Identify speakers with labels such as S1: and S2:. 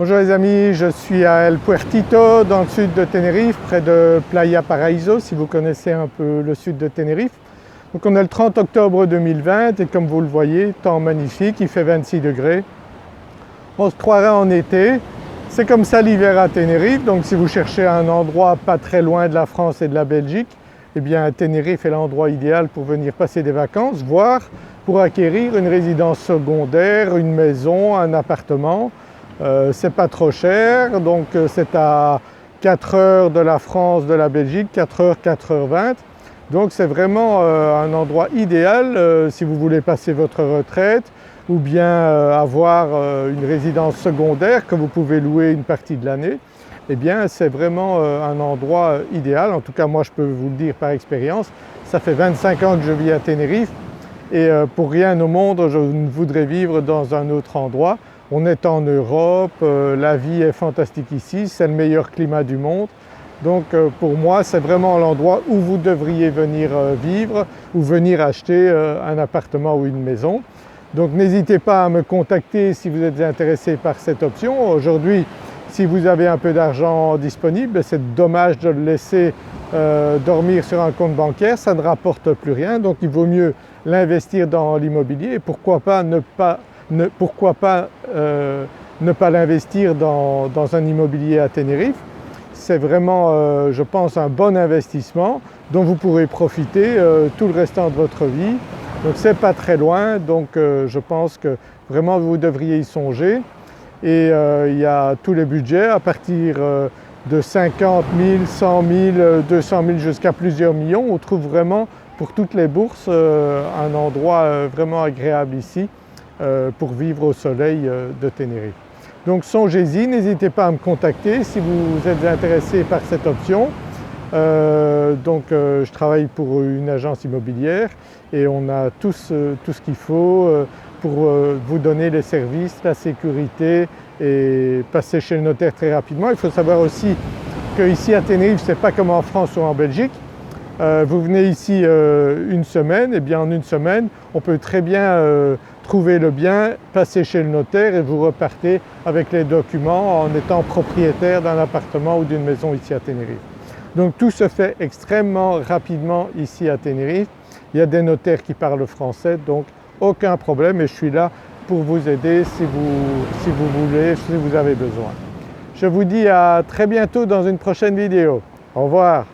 S1: Bonjour les amis, je suis à El Puertito dans le sud de Tenerife, près de Playa Paraíso, si vous connaissez un peu le sud de Tenerife. Donc on est le 30 octobre 2020 et comme vous le voyez, temps magnifique, il fait 26 degrés. On se croirait en été, c'est comme ça l'hiver à Tenerife, donc si vous cherchez un endroit pas très loin de la France et de la Belgique, eh bien Tenerife est l'endroit idéal pour venir passer des vacances, voire pour acquérir une résidence secondaire, une maison, un appartement. C'est pas trop cher, donc c'est à 4 heures de la France, de la Belgique, 4 heures, 4h20. Donc c'est vraiment un endroit idéal si vous voulez passer votre retraite ou bien avoir une résidence secondaire que vous pouvez louer une partie de l'année. Eh bien c'est vraiment un endroit idéal, en tout cas moi je peux vous le dire par expérience. Ça fait 25 ans que je vis à Tenerife et pour rien au monde je ne voudrais vivre dans un autre endroit. On est en Europe, la vie est fantastique ici, c'est le meilleur climat du monde. Donc pour moi c'est vraiment l'endroit où vous devriez venir vivre ou venir acheter un appartement ou une maison. Donc n'hésitez pas à me contacter si vous êtes intéressé par cette option. Aujourd'hui, si vous avez un peu d'argent disponible, c'est dommage de le laisser dormir sur un compte bancaire, ça ne rapporte plus rien. Donc il vaut mieux l'investir dans l'immobilier et pourquoi pas ne pas l'investir dans un immobilier à Tenerife. C'est vraiment, je pense, un bon investissement dont vous pourrez profiter tout le restant de votre vie. Donc c'est pas très loin, donc je pense que vraiment vous devriez y songer. Et il y a tous les budgets à partir de 50 000, 100 000, 200 000 jusqu'à plusieurs millions. On trouve vraiment pour toutes les bourses un endroit vraiment agréable ici pour vivre au soleil de Tenerife. Donc songez-y, n'hésitez pas à me contacter si vous êtes intéressé par cette option. Je travaille pour une agence immobilière et on a tout ce qu'il faut pour vous donner les services, la sécurité et passer chez le notaire très rapidement. Il faut savoir aussi qu'ici à Tenerife, ce n'est pas comme en France ou en Belgique. Vous venez ici une semaine, et bien en une semaine, on peut très bien trouver le bien, passer chez le notaire et vous repartez avec les documents en étant propriétaire d'un appartement ou d'une maison ici à Tenerife. Donc tout se fait extrêmement rapidement ici à Tenerife. Il y a des notaires qui parlent français, donc aucun problème et je suis là pour vous aider si vous voulez, si vous avez besoin. Je vous dis à très bientôt dans une prochaine vidéo. Au revoir.